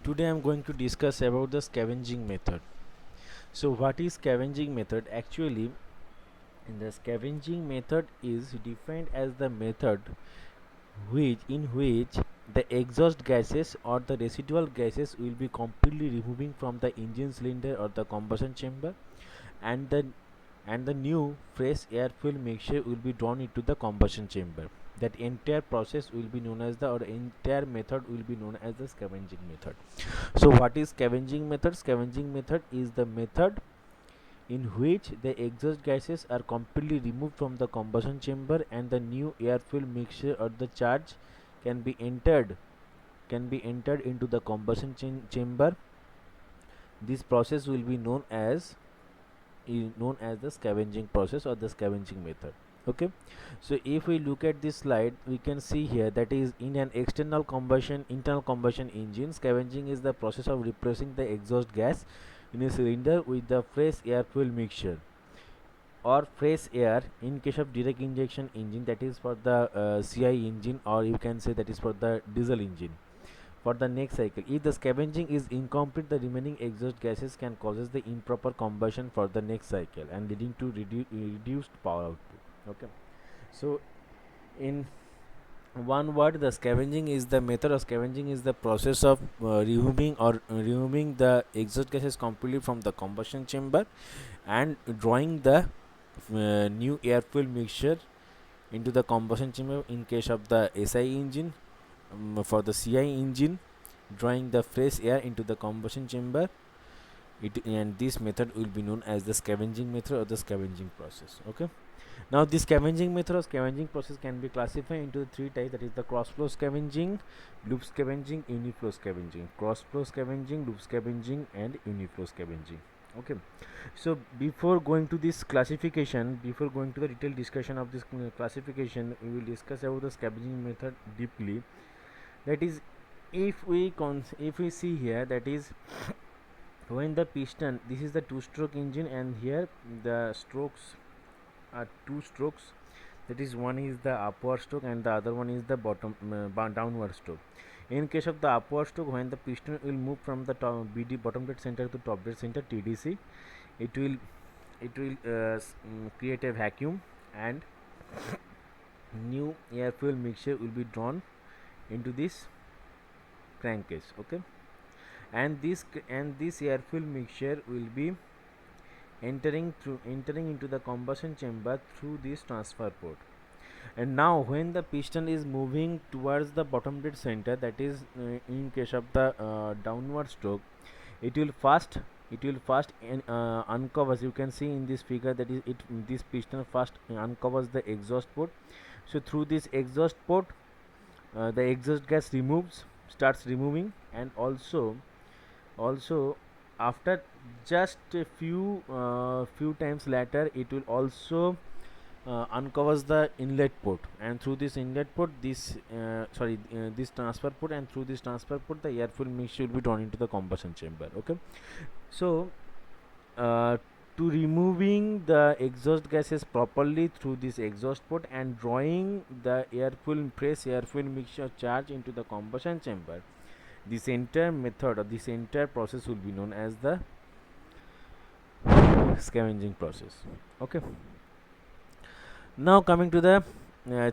Today I'm going to discuss about the scavenging method. So what is scavenging method? Actually, the scavenging method is defined as the method in which the exhaust gases or the residual gases will be completely removing from the engine cylinder or the combustion chamber, and the new fresh air fuel mixture will be drawn into the combustion chamber. That entire process will be known as the or entire method will be known as the scavenging method. So what is scavenging method? Scavenging method is the method in which the exhaust gases are completely removed from the combustion chamber and the new air fuel mixture or the charge can be entered into the combustion chamber. This process will be known as the scavenging process or the scavenging method. Okay, so if we look at this slide, we can see here that is in an internal combustion engine, scavenging is the process of replacing the exhaust gas in a cylinder with the fresh air fuel mixture or fresh air in case of direct injection engine, that is for the CI engine, or you can say that is for the diesel engine. For the next cycle, if the scavenging is incomplete, the remaining exhaust gases can causes the improper combustion for the next cycle and leading to reduced power output. Okay, so in one word, the scavenging is the method of scavenging is the process of removing the exhaust gases completely from the combustion chamber and drawing the new air fuel mixture into the combustion chamber in case of the SI engine. For the CI engine, drawing the fresh air into the combustion chamber, and this method will be known as the scavenging method or the scavenging process. Okay, now this scavenging method or scavenging process can be classified into three types, that is the cross flow scavenging, loop scavenging, uniflow scavenging. Cross flow scavenging, loop scavenging, and uniflow scavenging. Okay, so before going to this classification, before going to the detailed discussion of this classification, we will discuss about the scavenging method deeply. That is, if we see here, that is when the piston, this is the two stroke engine, and here the strokes are two strokes, that is one is the upward stroke and the other one is the downward stroke. In case of the upward stroke, when the piston will move from the top BD, bottom dead center, to top dead center, TDC, it will create a vacuum and new air fuel mixture will be drawn into this crankcase. Okay, and this air fuel mixture will be entering into the combustion chamber through this transfer port. And now when the piston is moving towards the bottom dead center, that is in case of the downward stroke, it will first uncovers, you can see in this figure, that is it this piston first uncovers the exhaust port. So through this exhaust port, the exhaust gas starts removing, and also after just a few times later, it will also uncovers the inlet port, and through this inlet port, this transfer port, and through this transfer port, the air fuel mixture will be drawn into the combustion chamber. Okay, so uh, to removing the exhaust gases properly through this exhaust port and drawing the fresh air fuel mixture charge into the combustion chamber, this entire method or this entire process will be known as the scavenging process. Okay, now coming to the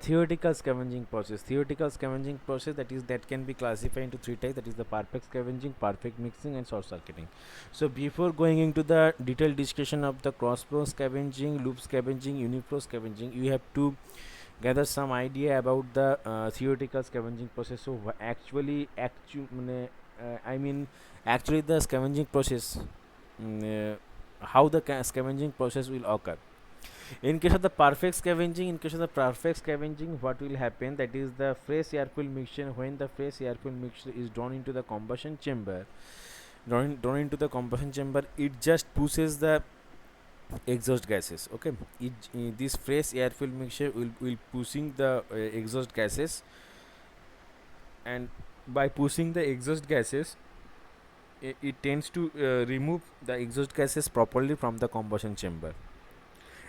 theoretical scavenging process. Theoretical scavenging process, that can be classified into three types, that is the perfect scavenging, perfect mixing, and short circuiting. So before going into the detailed discussion of the cross flow scavenging, loop scavenging, uniflow scavenging, you have to gather some idea about the theoretical scavenging process. So actually the scavenging process, how the scavenging process will occur. In case of the perfect scavenging, what will happen, that is the fresh air fuel mixture, when the fresh air fuel mixture is drawn into the combustion chamber, it just pushes the exhaust gases. Okay, this fresh air fuel mixture will pushing the exhaust gases, and by pushing the exhaust gases, it tends to remove the exhaust gases properly from the combustion chamber,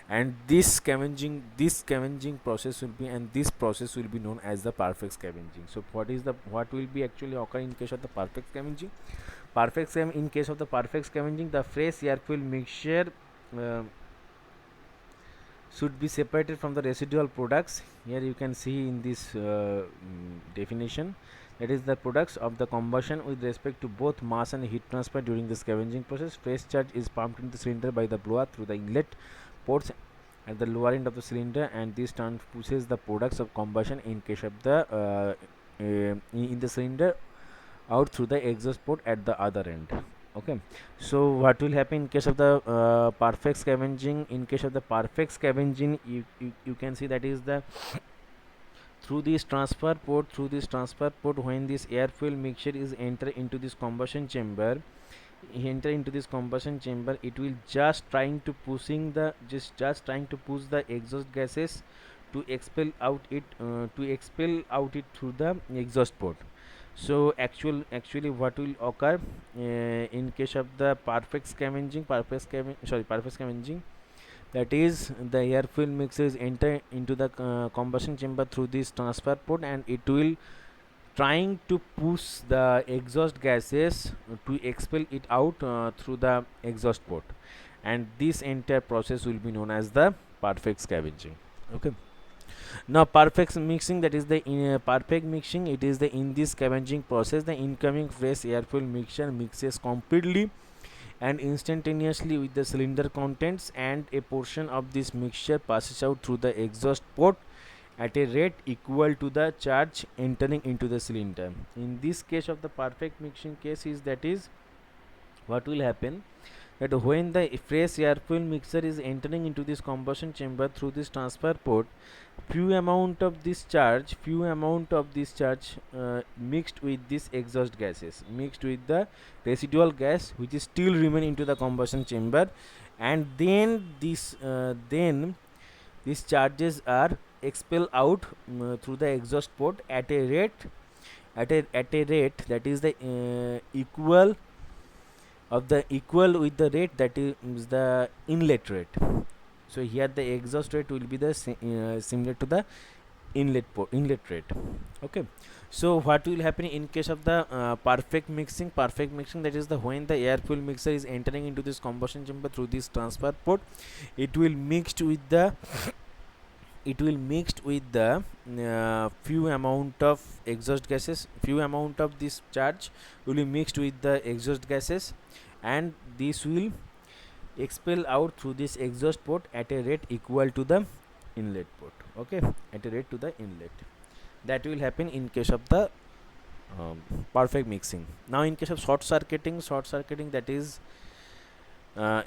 and this scavenging process will be, and this process will be known as the perfect scavenging. So what will be actually occur in case of the perfect scavenging? In case of the perfect scavenging, the fresh air fuel mixture uh, should be separated from the residual products. Here you can see in this definition, that is the products of the combustion with respect to both mass and heat transfer during the scavenging process. Fresh charge is pumped into the cylinder by the blower through the inlet ports at the lower end of the cylinder, and this turn pushes the products of combustion in case of the in the cylinder out through the exhaust port at the other end. Okay, so what will happen in case of the perfect scavenging? In case of the perfect scavenging, you can see that is the through this transfer port, when this air fuel mixture is enter into this combustion chamber, it will just trying to trying to push the exhaust gases to expel out it through the exhaust port. So actually what will occur in case of the perfect scavenging, that is the air fuel mixes enter into the combustion chamber through this transfer port, and it will trying to push the exhaust gases to expel it out through the exhaust port, and this entire process will be known as the perfect scavenging. Okay, now perfect mixing, that is the perfect mixing, it is the in this scavenging process the incoming fresh air fuel mixture mixes completely and instantaneously with the cylinder contents, and a portion of this mixture passes out through the exhaust port at a rate equal to the charge entering into the cylinder. In this case of the perfect mixing case, is that is what will happen, that when the fresh air fuel mixture is entering into this combustion chamber through this transfer port, few amount of this charge mixed with this exhaust gases, mixed with the residual gas which is still remain into the combustion chamber, and then these charges are expelled out through the exhaust port at a rate that is the equal with the rate that is the inlet rate. So here the exhaust rate will be the similar to the inlet rate. Okay, so what will happen in case of the perfect mixing, that is the when the air fuel mixer is entering into this combustion chamber through this transfer port, it will mixed with the few amount of exhaust gases, few amount of this charge will be mixed with the exhaust gases, and this will expel out through this exhaust port at a rate equal to the inlet port. Okay, at a rate to the inlet. That will happen in case of the perfect mixing. Now in case of short circuiting, that is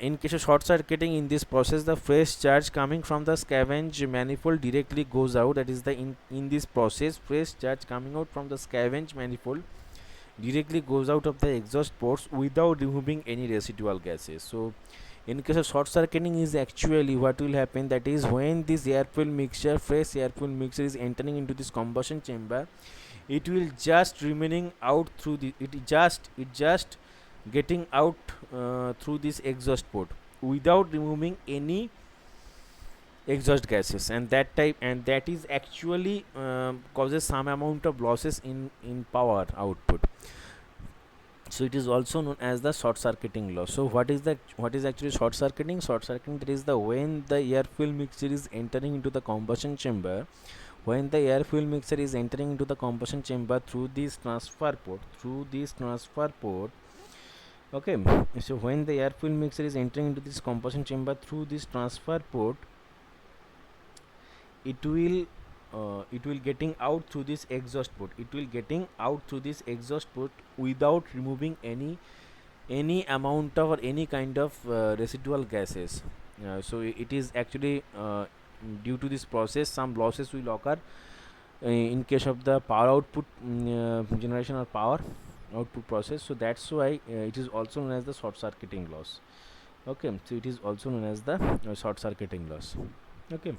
in case of short circuiting, in this process the fresh charge coming from the scavenge manifold directly goes out. That is the in this process fresh charge coming out from the scavenge manifold directly goes out of the exhaust ports without removing any residual gases. So in case of short circuiting is actually what will happen, that is when this fresh air fuel mixture is entering into this combustion chamber, it will just remaining out through the it just getting out through this exhaust port without removing any exhaust gases, and that is actually causes some amount of losses in power output. So it is also known as the short circuiting loss. So what is actually short circuiting? That is the when the air fuel mixture is entering into the combustion chamber, through this transfer port. Okay, so when the air fuel mixture is entering into this combustion chamber through this transfer port, it will getting out through this exhaust port, without removing any amount of or any kind of residual gases. So it is actually due to this process some losses will occur in case of the power output generation or power output process. So that's why it is also known as the short circuiting loss. Okay, so it is also known as the short circuiting loss. Okay,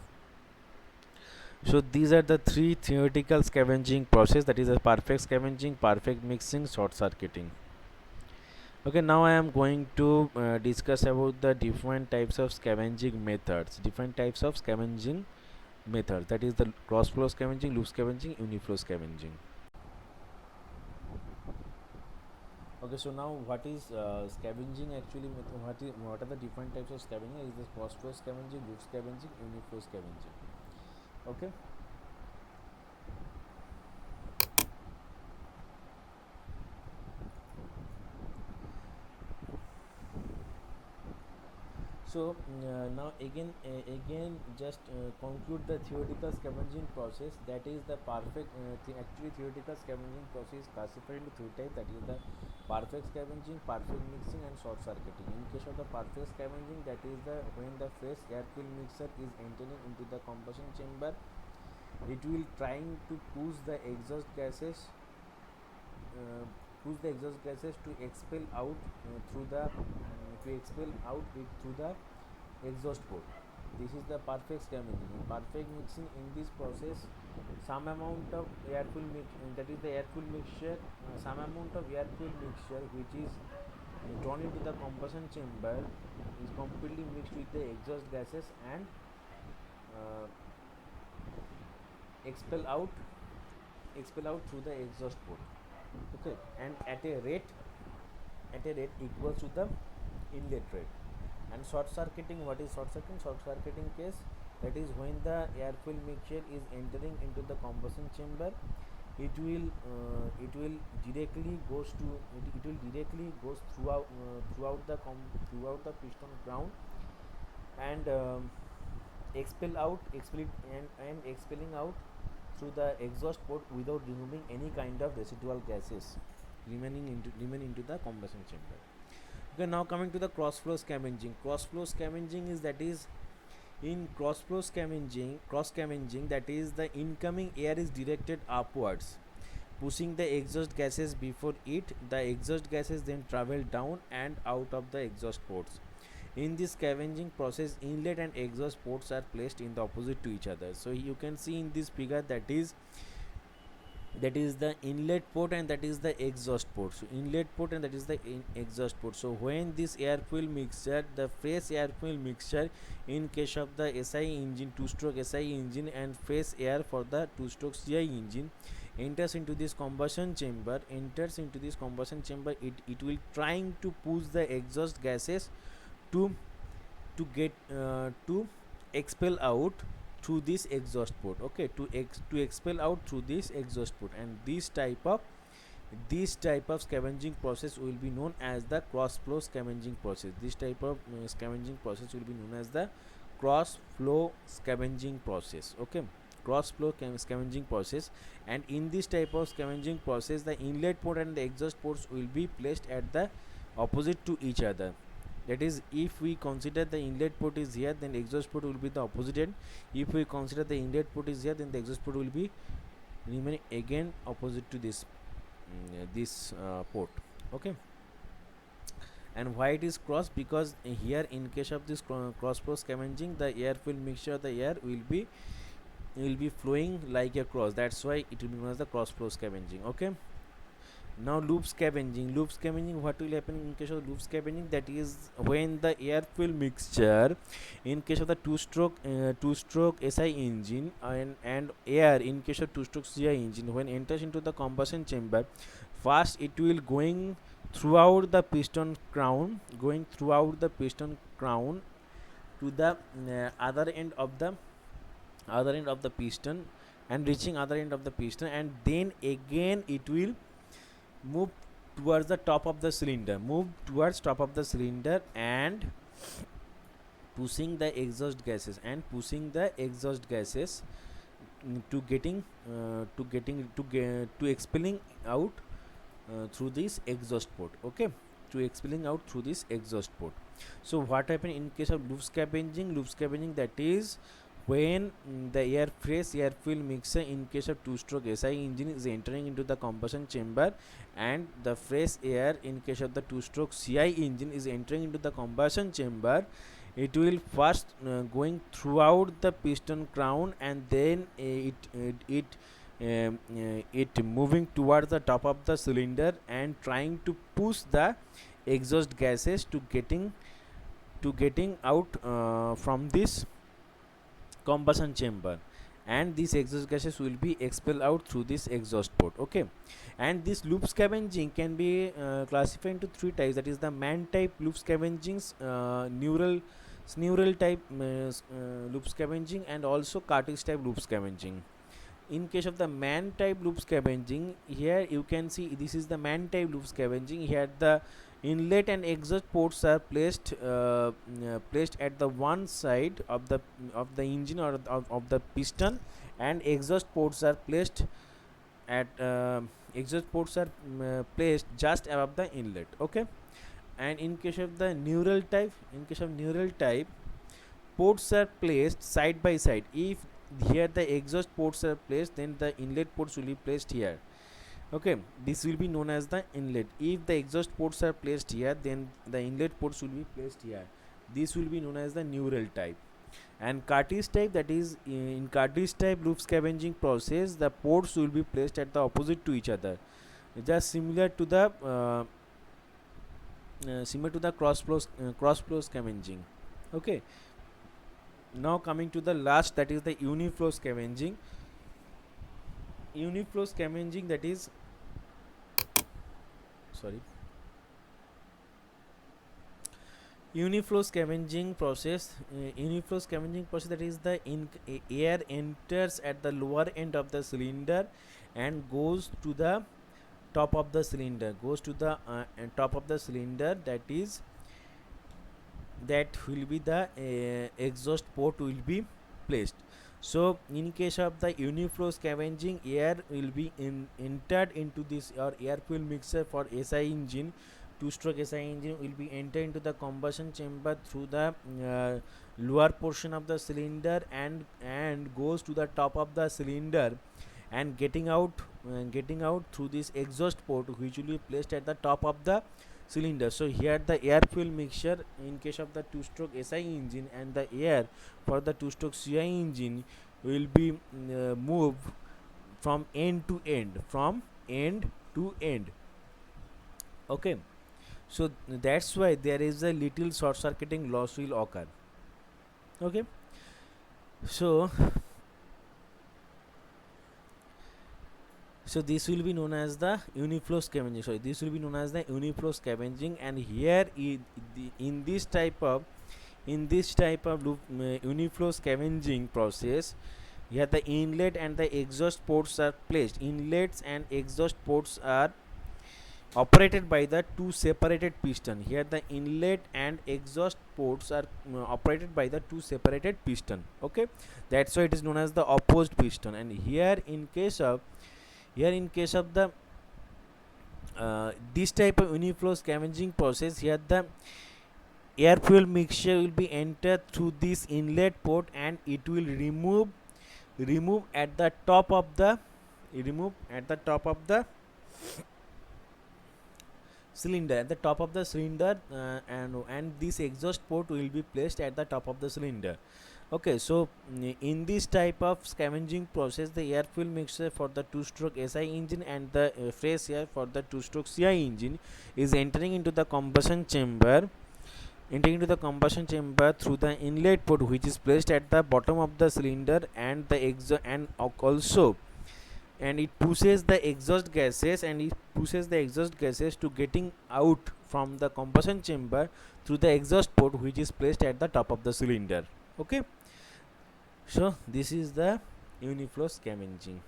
so these are the three theoretical scavenging process, that is a perfect scavenging, perfect mixing, short circuiting. Okay, now I am going to discuss about the different types of scavenging methods. Different types of scavenging methods, that is the cross flow scavenging, loop scavenging, uniflow scavenging. Okay, so now what is scavenging actually? What are the different types of scavenging? Is this cross flow scavenging, loop scavenging, uniflow scavenging? Okay. So now again just conclude the theoretical scavenging process, that is the perfect actually theoretical scavenging process is classified into three types, that is the perfect scavenging, perfect mixing and short circuiting. In case of the perfect scavenging, that is the when the fresh air filled mixture is entering into the combustion chamber, it will trying to uh, push the exhaust gases to expel out through the through the exhaust port. This is the perfect scavenging. In perfect mixing, in this process, some amount of air fuel mix that is the air fuel mixture, some amount of air fuel mixture which is drawn into the combustion chamber is completely mixed with the exhaust gases and uh, expel out through the exhaust port. Okay, and at a rate equal to the inlet rate. And short circuiting, what is short circuiting? Short circuiting case, that is when the air fuel mixture is entering into the combustion chamber, it will directly goes throughout the piston ground and expelling out through the exhaust port without removing any kind of residual gases remain into the combustion chamber. Okay, now coming to the cross flow scavenging. Cross flow scavenging is, that is, in cross scavenging, that is the incoming air is directed upwards, pushing the exhaust gases before it. The exhaust gases then travel down and out of the exhaust ports. In this scavenging process, inlet and exhaust ports are placed in the opposite to each other. So you can see in this figure, that is the inlet port and that is the exhaust port. So inlet port and that is the exhaust port. So when this air fuel mixture, the fresh air fuel mixture, in case of the SI engine, two stroke SI engine, and fresh air for the two stroke CI engine, enters into this combustion chamber, it will trying to push the exhaust gases to to expel out through this exhaust port. Okay, to expel out through this exhaust port. And this type of scavenging process will be known as the cross flow scavenging process. This type of scavenging process will be known as the cross flow scavenging process. Okay, cross flow scavenging process. And in this type of scavenging process, the inlet port and the exhaust ports will be placed at the opposite to each other. That is, if we consider the inlet port is here, then exhaust port will be the opposite end. If we consider the inlet port is here, then the exhaust port will be remaining again opposite to this port. Okay, and why it is cross? Because here, in case of this cross flow scavenging, the air fuel mixture, the air will be flowing like a cross. That's why it will be known as the cross flow scavenging. Okay, now loop scavenging, what will happen in case of loop scavenging? That is when the air fuel mixture, in case of the two stroke SI engine, and air in case of two stroke CI engine, when enters into the combustion chamber, first it will throughout the piston crown to the other end of the piston, and reaching other end of the piston, and then again it will move towards the top of the cylinder and pushing the exhaust gases to expelling out through this exhaust port. Okay, to expelling out through this exhaust port. So what happened in case of loop scavenging, that is when the fresh air fuel mixture in case of two stroke SI engine is entering into the combustion chamber, and the fresh air in case of the two stroke CI engine is entering into the combustion chamber, it will first going throughout the piston crown, and then it moving towards the top of the cylinder and trying to push the exhaust gases to getting out from this combustion chamber, and these exhaust gases will be expelled out through this exhaust port. Okay, and this loop scavenging can be classified into three types, that is the man type loop scavenging, neural type loop scavenging, and also cartridge type loop scavenging. In case of the man type loop scavenging, here you can see this is the man type loop scavenging. Here the inlet and exhaust ports are placed at the one side of the engine or of the piston, and exhaust ports are placed at placed just above the inlet. Okay, and in case of the neural type, ports are placed side by side. If here the exhaust ports are placed, then the inlet ports will be placed here. Okay, this will be known as the inlet. If the exhaust ports are placed here, then the inlet ports will be placed here. This will be known as the neural type. And cartridge type, that is in cartridge type loop scavenging process, the ports will be placed at the opposite to each other, just similar to the cross flow scavenging. Okay, now coming to the last, that is the uniflow scavenging. Uniflow scavenging, that is uniflow scavenging process. That is the air enters at the lower end of the cylinder and goes to the top of the cylinder, that will be the exhaust port will be placed. So in case of the uniflow scavenging, air will be entered into this, or air fuel mixture for SI engine, two-stroke SI engine will be entered into the combustion chamber through the lower portion of the cylinder, and goes to the top of the cylinder, and getting out through this exhaust port, which will be placed at the top of the cylinder. So here the air fuel mixture in case of the two-stroke SI engine and the air for the two-stroke CI engine will be moved from end to end. Okay, so that's why there is a little short circuiting loss will occur. Okay, so this will be known as the uniflow scavenging. And here in this type of loop uniflow scavenging process, here the inlet and the exhaust ports are placed. Inlets and exhaust ports are operated by the two separated piston. Here the inlet and exhaust ports are operated by the two separated piston. Okay, that's why it is known as the opposed piston. And here in case of the this type of uniflow scavenging process, here the air fuel mixture will be entered through this inlet port, and it will remove at the top of the cylinder, and this exhaust port will be placed at the top of the cylinder. Okay, so in this type of scavenging process, the air fuel mixture for the two-stroke SI engine and the fresh air for the two-stroke CI engine is entering into the combustion chamber through the inlet port, which is placed at the bottom of the cylinder, and it pushes the exhaust gases to getting out from the combustion chamber through the exhaust port, which is placed at the top of the cylinder. Okay, so this is the uniflow scavenging.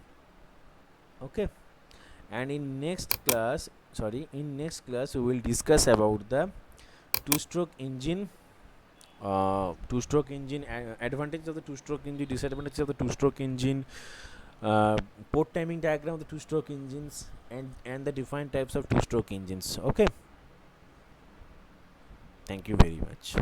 Okay, and in next class we will discuss about the two-stroke engine, advantage of the two-stroke engine, disadvantage of the two-stroke engine, port timing diagram of the two-stroke engines, and the defined types of two-stroke engines. Okay, thank you very much.